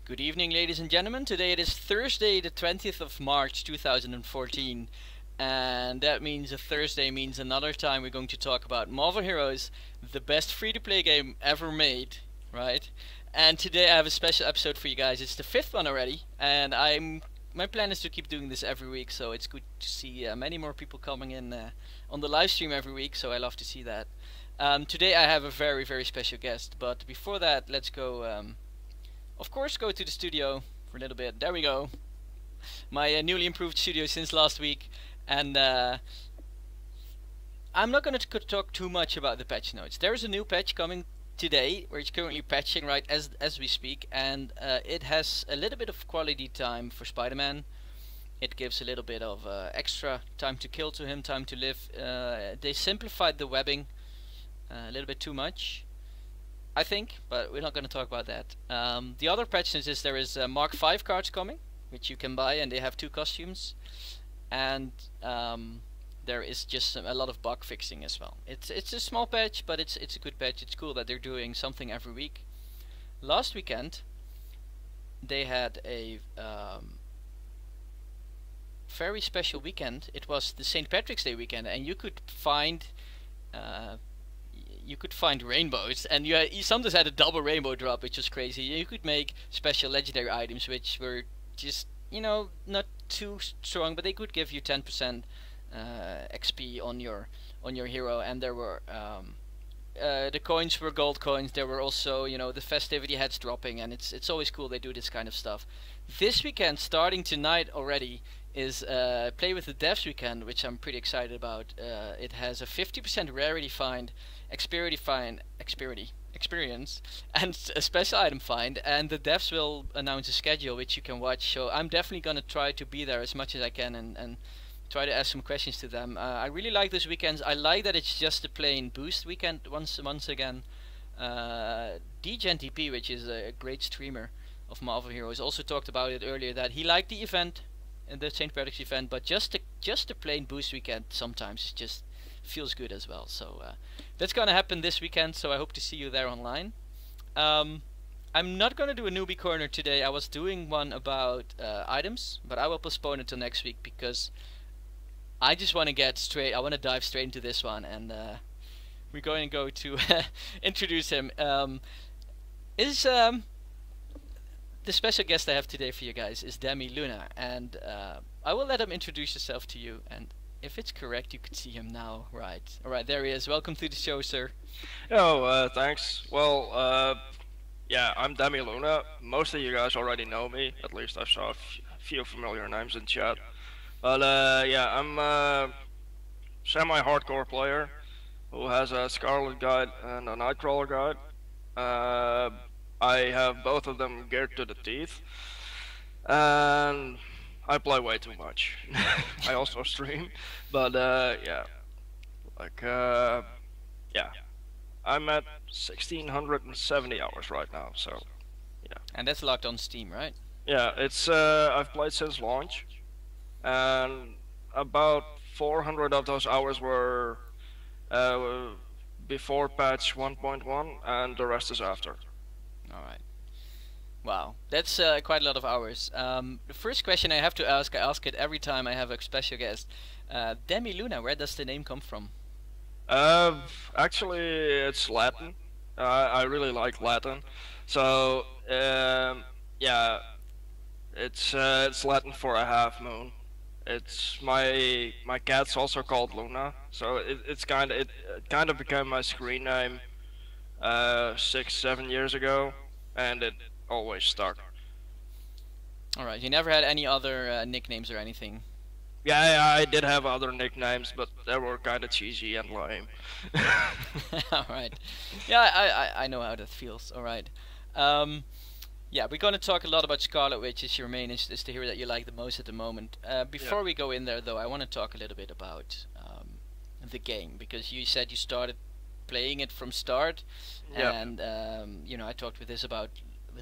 Good evening, ladies and gentlemen. Today it is Thursday, the 20th of March 2014, and that means a Thursday means another time we're going to talk about Marvel Heroes, the best free-to-play game ever made, right? And today I have a special episode for you guys. It's the fifth one already, and my plan is to keep doing this every week, so it's good to see many more people coming in on the live stream every week, so I love to see that. Today I have a very, very special guest, but before that, let's go... of course, go to the studio for a little bit. There we go. My newly improved studio since last week. And I'm not going to talk too much about the patch notes. There's a new patch coming today. We're currently patching right as we speak. And it has a little bit of quality time for Spider-Man. It gives a little bit of extra time to kill to him, time to live. They simplified the webbing a little bit too much, I think, but we're not going to talk about that. The other patch is there is Mark 5 cards coming, which you can buy, and they have 2 costumes. And there is just a lot of bug fixing as well. It's a small patch, but it's a good patch. It's cool that they're doing something every week. Last weekend they had a very special weekend. It was the St. Patrick's Day weekend, and you could find rainbows, and you sometimes had a double rainbow drop, which was crazy. You could make special legendary items, which were just, you know, not too strong, but they could give you 10% XP on your hero. And there were the coins were gold coins. There were also, you know, the festivity heads dropping, and it's always cool they do this kind of stuff. This weekend, starting tonight already, is Play with the Devs weekend, which I'm pretty excited about. It has a 50% rarity find, experience, and a special item find, and the devs will announce a schedule which you can watch. So I'm definitely gonna try to be there as much as I can and try to ask some questions to them. I really like those weekends. I like that it's just a plain boost weekend once again. DGNTP, which is a great streamer of Marvel Heroes, also talked about it earlier, that he liked the event, the St. Patrick's event, but just a plain boost weekend sometimes it just feels good as well. So that's gonna happen this weekend, so I hope to see you there online. I'm not gonna do a newbie corner today. I was doing one about items, but I will postpone it till next week because I just want to I want to dive straight into this one, and we're going to go to introduce him. The special guest I have today for you guys is Demi Luna, and I will let him introduce himself to you, and if it's correct, you could see him now. Right. Alright, there he is. Welcome to the show, sir. Oh, thanks. Well, yeah, I'm Demi Luna. Most of you guys already know me. At least I saw a few familiar names in chat. But, yeah, I'm a semi-hardcore player who has a Scarlet Guide and a Nightcrawler Guide. I have both of them geared to the teeth. And I play way too much. I also stream, but yeah, like yeah, I'm at 1670 hours right now. So yeah. And that's locked on Steam, right? Yeah, it's I've played since launch, and about 400 of those hours were before patch 1.1, and the rest is after. All right. Wow, that's quite a lot of hours. The first question I have to ask, I ask it every time I have a special guest. Demi Luna, where does the name come from? Actually, it's Latin. I really like Latin. So, yeah, it's Latin for a half moon. It's my cat's also called Luna, so it kind of became my screen name 6-7 years ago, and it always stuck. Alright, you never had any other nicknames or anything? Yeah, I did have other nicknames, but they were kind of cheesy and lame. Alright. Yeah, I know how that feels. Alright. Yeah, we're going to talk a lot about Scarlet Witch. Is your main is the hero that you like the most at the moment. Before we go in there, though, I want to talk a little bit about the game, because you said you started playing it from start, and you know, I talked with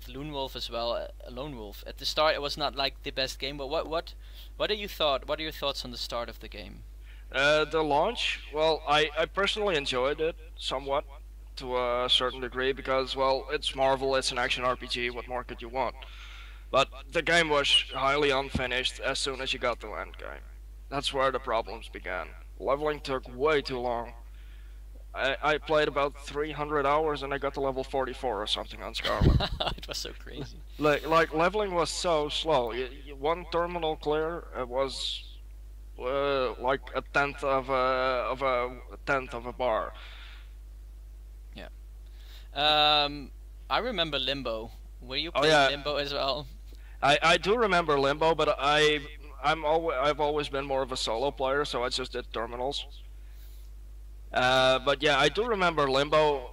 Lone Wolf as well. Lone Wolf at the start, it was not like the best game, but what are your thoughts on the start of the game? The launch, well, I personally enjoyed it somewhat. to a certain degree because, well, it's Marvel, it's an action RPG, what more could you want? But the game was highly unfinished as soon as you got to end game. That's where the problems began. Leveling took way too long. I played about 300 hours and I got to level 44 or something on Scarlet. It was so crazy. Like leveling was so slow. One terminal clear was like a tenth of a bar. Yeah. I remember Limbo. Were you playing Limbo as well? I do remember Limbo, but I've always been more of a solo player, so I just did terminals. But yeah, I do remember Limbo.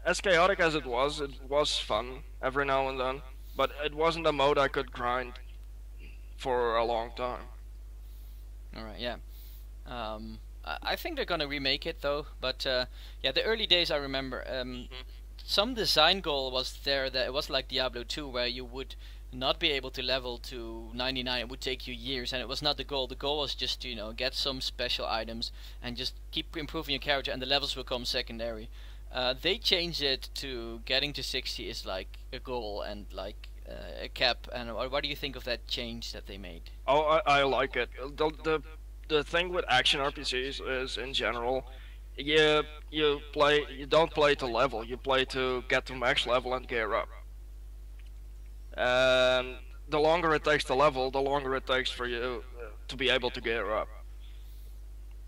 As chaotic as it was fun every now and then, but it wasn't a mode I could grind for a long time. Alright, yeah. I think they're gonna remake it though, but yeah, the early days I remember. Some design goal was there that it was like Diablo 2, where you would not be able to level to 99. It would take you years, and it was not the goal. The goal was just to, you know, get some special items and just keep improving your character, and the levels will come secondary. They changed it to getting to 60 is like a goal and like a cap. And what do you think of that change that they made? Oh, I like it. The thing with action RPGs is, in general, you don't play to level. You play to get to max level and gear up. And the longer it takes to level, the longer it takes for you to be able to gear up.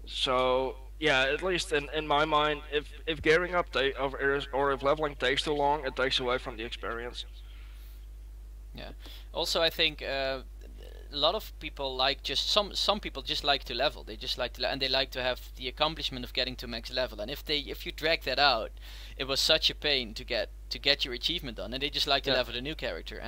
So yeah, at least in my mind, if gearing up or if leveling takes too long, it takes away from the experience. Yeah. Also, I think a lot of people like some people just like to level. They just like to and they like to have the accomplishment of getting to max level. And if you drag that out, it was such a pain to get your achievement done, and they just like to level a new character.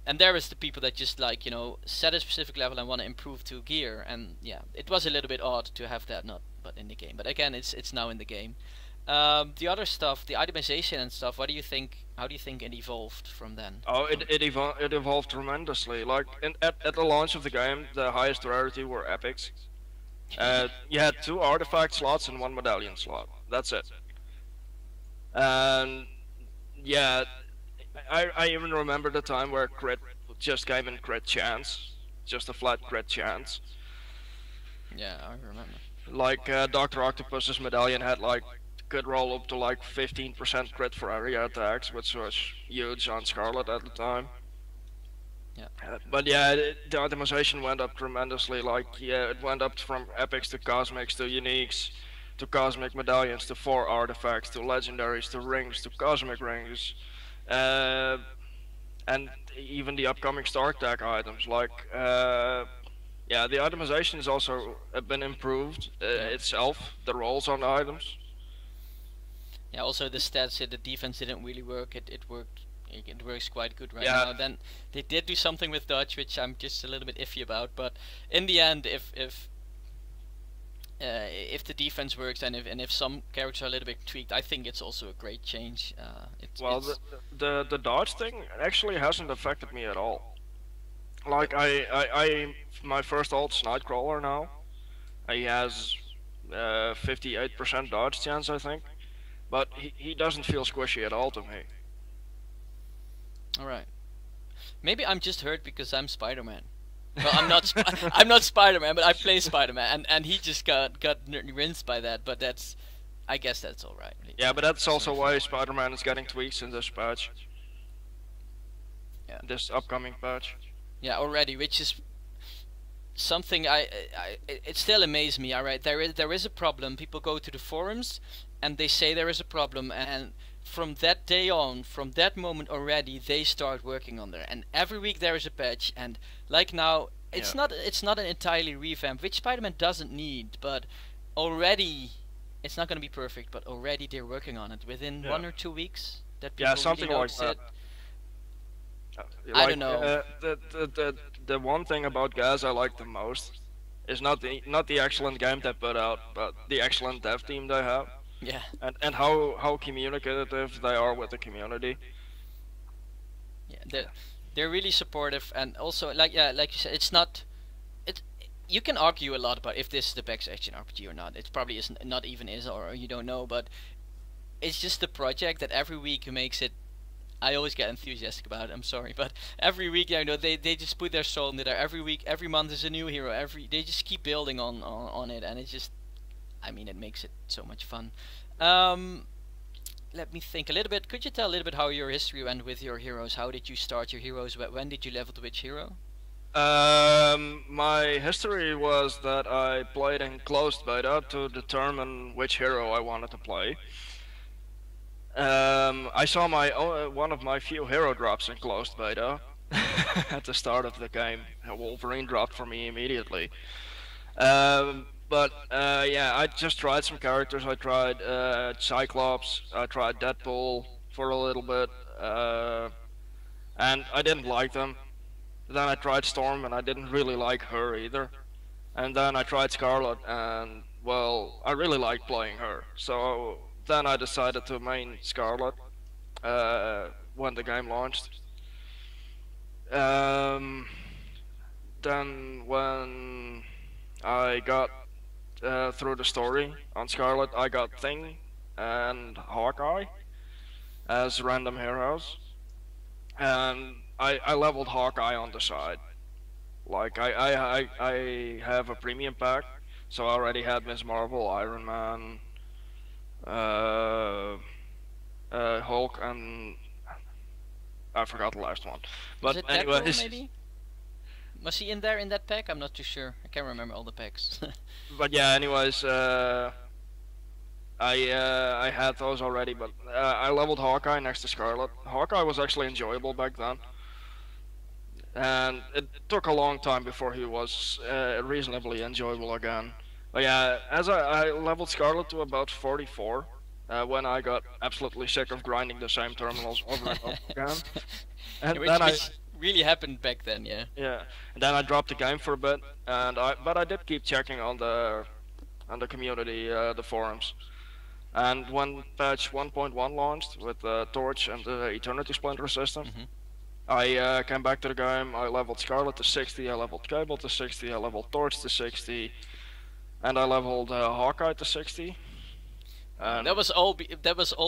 And there is the people that just like, you know, set a specific level and want to improve to gear. And yeah, it was a little bit odd to have that but in the game. But again, it's now in the game. The other stuff, the itemization and stuff, what do you think? How do you think it evolved from then? Oh, it evolved tremendously. Like at the launch of the game, the highest rarity were epics. You had 2 artifact slots and 1 medallion slot. That's it. And yeah, I even remember the time where crit just came in crit chance, just a flat crit chance. Yeah, I remember. Like Dr. Octopus's medallion had like could roll up to like 15% crit for area attacks, which was huge on Scarlet at the time. Yeah. But yeah, the itemization went up tremendously. Like yeah, it went up from epics to cosmics to uniques to cosmic medallions to 4 artifacts to legendaries to rings to cosmic rings, and even the upcoming StarTech items. Like yeah, the itemization has also been improved itself. The rolls on the items. Yeah, also the stats, the defense didn't really work. It works quite good right now. Then they did do something with dodge, which I'm just a little bit iffy about. But in the end, if the defense works and if some characters are a little bit tweaked, I think it's also a great change. The dodge thing actually hasn't affected me at all. Like my first ult's Nightcrawler now. He has 58% dodge chance, I think. But he doesn't feel squishy at all to me. Alright. Maybe I'm just hurt because I'm Spider-Man. Well, I'm not I'm not Spider-Man, but I play Spider-Man, and he just got rinsed by that, but I guess that's alright. Yeah, but that's also why Spider-Man is getting tweaks in this patch. Yeah. This upcoming patch. Yeah, already, which is something it still amazes me. Alright, there is a problem. People go to the forums and they say there is a problem, and from that day on, from that moment already, they start working on there. And every week there is a patch, and like now, it's not an entirely revamp, which Spider-Man doesn't need, but already it's not going to be perfect, but already they're working on it within 1 or 2 weeks. That people something really like that. I don't know. The one thing about Gaz I like the most is not the excellent game they put out, but the excellent dev team they have. Yeah. And how communicative they are with the community. Yeah, they're really supportive, and also like you said, it's not. You can argue a lot about if this is the best action RPG or not. It probably isn't, not even is, or you don't know. But it's just the project that every week makes it I always get enthusiastic about it. I'm sorry, but every week, you know, they just put their soul into there. Every week, every month is a new hero. They just keep building on it, and it just, I mean, it makes it so much fun. Let me think a little bit. Could you tell a little bit how your history went with your heroes? How did you start your heroes? When did you level to which hero? My history was that I played in closed beta to determine which hero I wanted to play. I saw one of my few hero drops in closed beta at the start of the game. Wolverine dropped for me immediately. Yeah, I just tried some characters. I tried Cyclops. I tried Deadpool for a little bit, and I didn't like them. Then I tried Storm, and I didn't really like her either. And then I tried Scarlet, and well, I really liked playing her. So then I decided to main Scarlet when the game launched. Then when I got through the story on Scarlet, I got Thing and Hawkeye as random heroes, and I leveled Hawkeye on the side. Like I have a premium pack, so I already had Ms. Marvel, Iron Man, Hulk, and I forgot the last one. Was But it anyway, Deadpool, maybe? Was he in there in that pack? I'm not too sure. I can't remember all the packs. but yeah, anyways, I had those already, but I leveled Hawkeye next to Scarlet. Hawkeye was actually enjoyable back then, and it took a long time before he was reasonably enjoyable again. But yeah, as I leveled Scarlet to about 44, when I got absolutely sick of grinding the same terminals over and over again, and which, then which really happened back then, yeah. yeah, and then I dropped the game for a bit, but I did keep checking on the community, the forums. And when patch 1.1 launched with Torch and the Eternity Splinter system, I came back to the game. I leveled Scarlet to 60, I leveled Cable to 60, I leveled Torch to 60, and I leveled Hawkeye to 60. And that was all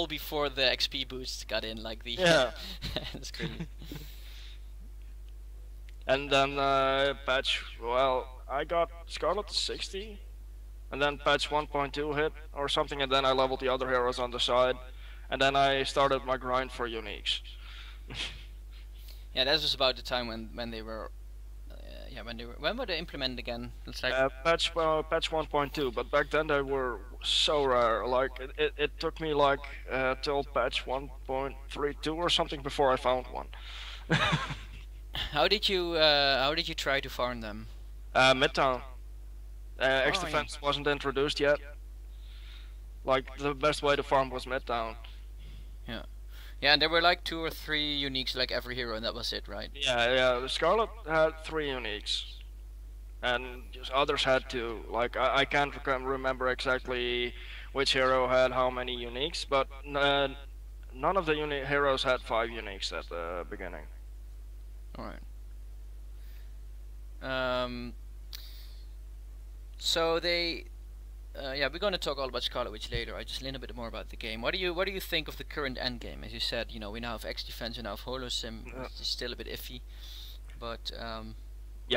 before the XP boosts got in, like the yeah. That's crazy. And then I got Scarlet to 60, and then patch 1.2 hit or something, and then I leveled the other heroes on the side, and then I started my grind for uniques. Yeah, that was about the time when they were, when were they implemented again? It's like patch 1.2, but back then they were so rare. Like it took me like till patch 1.32 or something before I found one. How did you try to farm them? Midtown. X Defense wasn't introduced yet. Like the best way to farm was Midtown. Yeah. Yeah, and there were like 2 or 3 uniques like every hero, and that was it, right? Yeah. The Scarlet had 3 uniques, and just others had 2. Like I can't remember exactly which hero had how many uniques, but none of the heroes had 5 uniques at the beginning. All right. So they, yeah, we're going to talk all about Scarlet Witch later. I just a little bit more about the game. What do you think of the current end game? As you said, you know, we now have X Defense and now have Holosim. It's still a bit iffy, but yeah,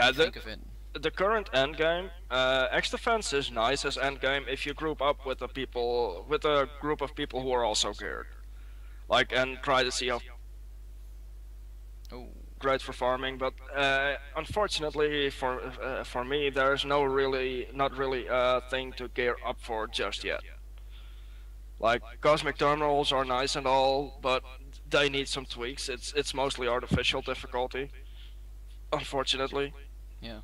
what do you think of it? The current end game, X Defense is nice as end game if you group up with a group of people who are also geared, like, and try to see how. Oh. Great for farming, but unfortunately for me, there's not really a thing to gear up for just yet. Like cosmic terminals are nice and all, but they need some tweaks. It's mostly artificial difficulty, unfortunately. Yeah.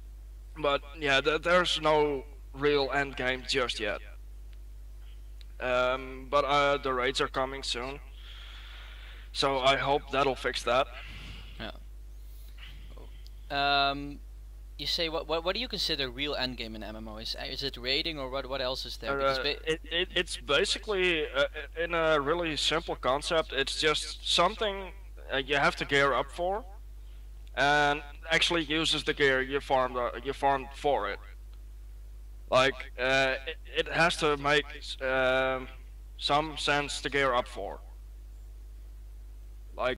But yeah, there's no real end game just yet. But the raids are coming soon, so I hope that'll fix that. You say what do you consider real endgame in MMO? Is it raiding or what else is there? It's basically in a really simple concept. It's just something you have to gear up for, and actually uses the gear you farmed for it. Like it has to make some sense to gear up for. Like